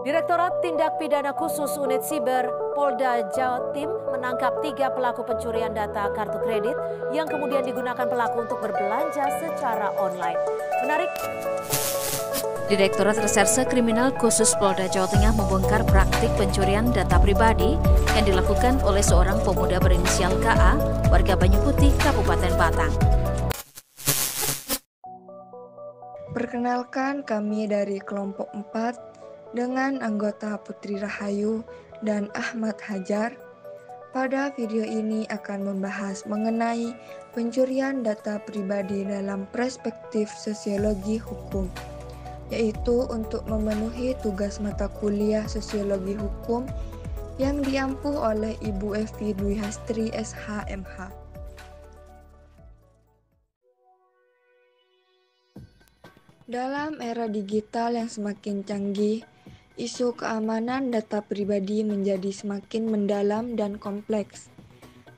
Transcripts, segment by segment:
Direktorat Tindak Pidana Khusus Unit Siber Polda Jatim menangkap 3 pelaku pencurian data kartu kredit yang kemudian digunakan pelaku untuk berbelanja secara online. Menarik. Direktorat Reserse Kriminal Khusus Polda Jawa Tengah membongkar praktik pencurian data pribadi yang dilakukan oleh seorang pemuda berinisial KA, warga Banyuputih, Kabupaten Batang. Perkenalkan, kami dari kelompok 4 dengan anggota Putri Rahayu dan Ahmad Hajar. Pada video ini akan membahas mengenai pencurian data pribadi dalam perspektif sosiologi hukum, yaitu untuk memenuhi tugas mata kuliah sosiologi hukum yang diampuh oleh Ibu Evi Dwi Hastri SH.MH. Dalam era digital yang semakin canggih, isu keamanan data pribadi menjadi semakin mendalam dan kompleks.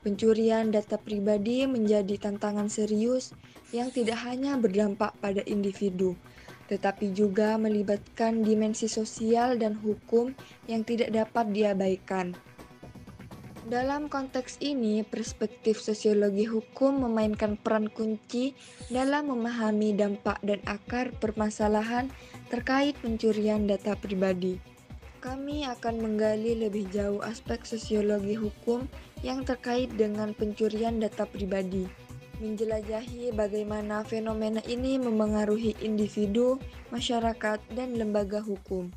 Pencurian data pribadi menjadi tantangan serius yang tidak hanya berdampak pada individu, tetapi juga melibatkan dimensi sosial dan hukum yang tidak dapat diabaikan. Dalam konteks ini, perspektif sosiologi hukum memainkan peran kunci dalam memahami dampak dan akar permasalahan terkait pencurian data pribadi. Kami akan menggali lebih jauh aspek sosiologi hukum yang terkait dengan pencurian data pribadi, menjelajahi bagaimana fenomena ini memengaruhi individu, masyarakat, dan lembaga hukum.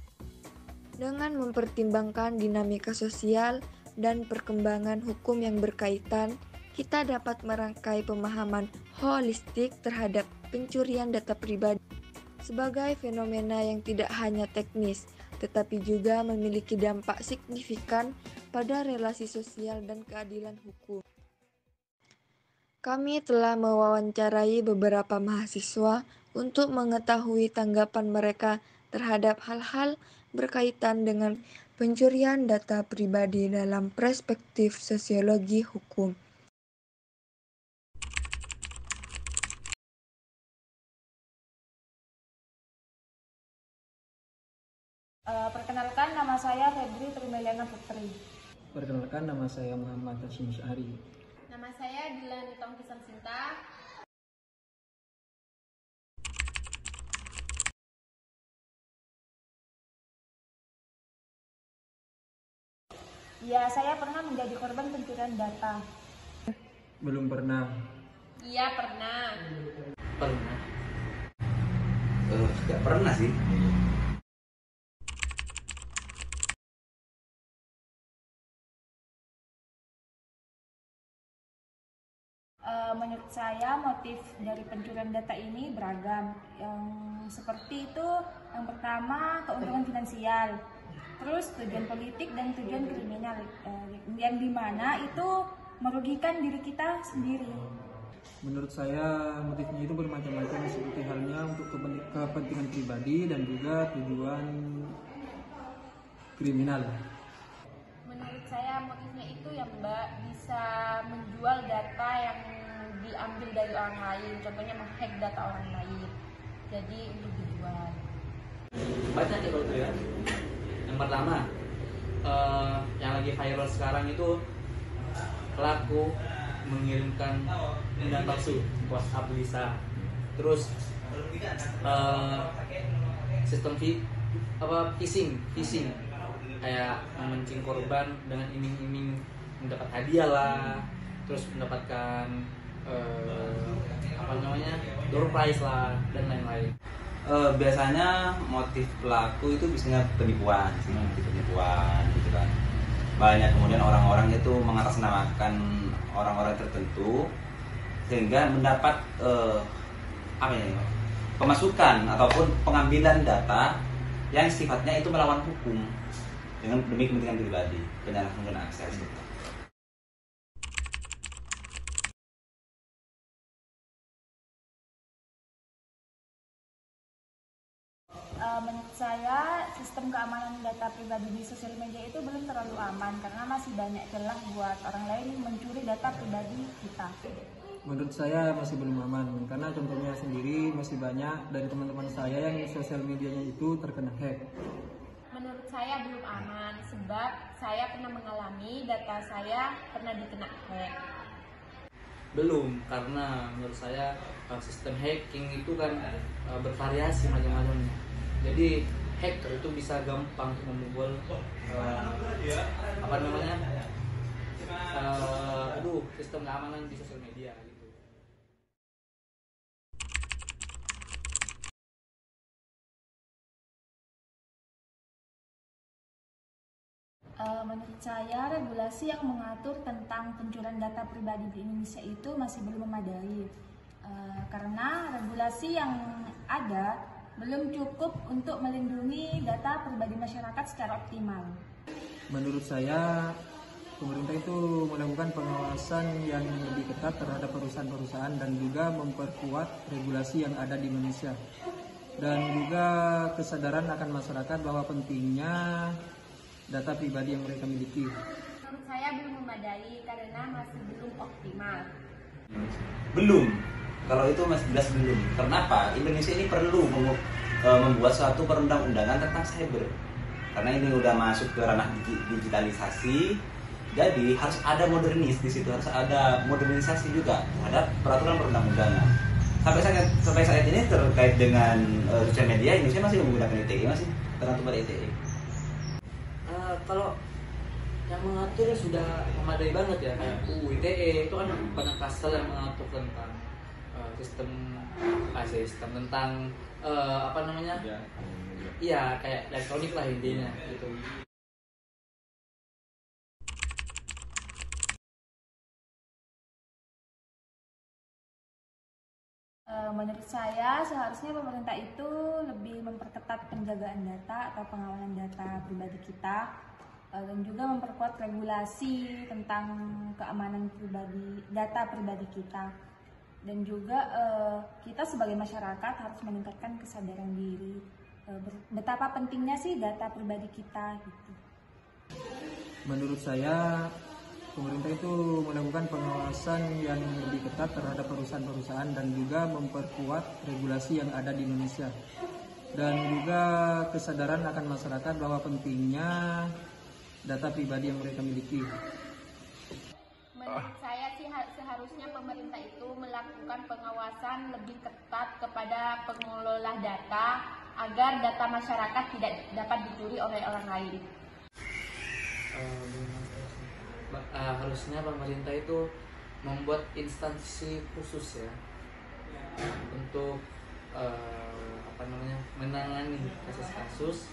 Dengan mempertimbangkan dinamika sosial dan perkembangan hukum yang berkaitan, kita dapat merangkai pemahaman holistik terhadap pencurian data pribadi sebagai fenomena yang tidak hanya teknis, tetapi juga memiliki dampak signifikan pada relasi sosial dan keadilan hukum. Kami telah mewawancarai beberapa mahasiswa untuk mengetahui tanggapan mereka terhadap hal-hal berkaitan dengan pencurian data pribadi dalam perspektif sosiologi hukum. Perkenalkan, nama saya Febri Trimeliana Putri. Perkenalkan, nama saya Muhammad Hashim Syahri. Nama saya Dilan Tongkisan Sinta. Ya, saya pernah menjadi korban pencurian data. Belum pernah. Iya, pernah. Pernah. Gak pernah sih. Menurut saya motif dari pencurian data ini beragam. Yang seperti itu, yang pertama keuntungan finansial, terus tujuan politik dan tujuan kriminal, yang dimana itu merugikan diri kita sendiri. Menurut saya motifnya itu bermacam-macam, seperti halnya untuk kepentingan pribadi dan juga tujuan kriminal. Menurut saya motifnya itu ya Mbak, bisa menjual data yang diambil dari orang lain, contohnya menghack data orang lain, jadi untuk dijual. Banyak ya kalau itu ya. Yang pertama, yang lagi viral sekarang itu pelaku mengirimkan undang palsu, WhatsApp Lisa. Terus sistem phishing kayak memancing korban dengan iming-iming mendapat hadiah lah, terus mendapatkan door prize lah dan lain-lain. Biasanya motif pelaku itu biasanya penipuan sih, penipuan gitu kan. Banyak kemudian orang-orang itu mengatasnamakan orang-orang tertentu sehingga mendapat pemasukan ataupun pengambilan data yang sifatnya itu melawan hukum demi kepentingan pribadi, penyalahgunaan akses. Menurut saya sistem keamanan data pribadi di sosial media itu belum terlalu aman karena masih banyak celah buat orang lain mencuri data pribadi kita. Menurut saya masih belum aman, karena contohnya sendiri masih banyak dari teman-teman saya yang sosial medianya itu terkena hack. Menurut saya belum aman sebab saya pernah mengalami data saya pernah dikena hack. Belum, karena menurut saya sistem hacking itu kan bervariasi macam-macamnya. Jadi hacker itu bisa gampang untuk membobol sistem keamanan di sosial media gitu. Menurut saya, regulasi yang mengatur tentang pencurian data pribadi di Indonesia itu masih belum memadai. Karena regulasi yang ada belum cukup untuk melindungi data pribadi masyarakat secara optimal. Menurut saya, pemerintah itu melakukan pengawasan yang lebih ketat terhadap perusahaan-perusahaan dan juga memperkuat regulasi yang ada di Indonesia. Dan juga kesadaran akan masyarakat bahwa pentingnya data pribadi yang mereka miliki. Menurut saya belum memadai karena masih belum optimal. Belum. Kalau itu masih jelas belum. Kenapa? Indonesia ini perlu membuat suatu perundang-undangan tentang cyber. Karena ini udah masuk ke ranah digitalisasi. Jadi harus ada modernis di situ, harus ada modernisasi juga terhadap peraturan perundang-undangan. Sampai saat ini terkait dengan sosial media, Indonesia masih menggunakan ITE, masih tergantung pada ITE. Kalau yang mengatur sudah memadai banget ya, kayak UU ITE itu kan banyak pasal yang mengatur tentang sistem tentang iya kayak elektronik lah intinya gitu. Menurut saya, seharusnya pemerintah itu lebih memperketat penjagaan data atau pengawalan data pribadi kita dan juga memperkuat regulasi tentang keamanan data pribadi kita. Dan juga kita sebagai masyarakat harus meningkatkan kesadaran diri betapa pentingnya sih data pribadi kita gitu. Menurut saya, pemerintah itu melakukan pengawasan yang lebih ketat terhadap perusahaan-perusahaan dan juga memperkuat regulasi yang ada di Indonesia. Dan juga kesadaran akan masyarakat bahwa pentingnya data pribadi yang mereka miliki. Menurut saya sih seharusnya pemerintah itu melakukan pengawasan lebih ketat kepada pengelola data agar data masyarakat tidak dapat dicuri oleh orang lain. Harusnya pemerintah itu membuat instansi khusus ya untuk menangani kasus-kasus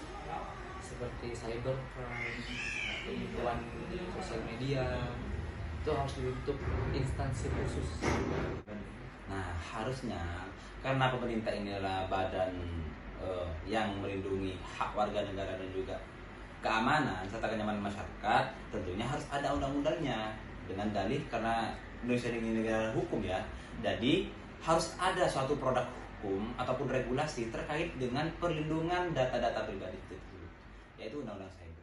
seperti cybercrime, penipuan sosial media, itu harus dibentuk instansi khusus. Nah, harusnya karena pemerintah ini adalah badan yang melindungi hak warga negara dan juga keamanan serta kenyamanan masyarakat, tentunya harus ada undang-undangnya dengan dalih karena Indonesia ini negara hukum ya. Jadi harus ada suatu produk hukum ataupun regulasi terkait dengan perlindungan data-data pribadi itu, yaitu undang-undang cyber.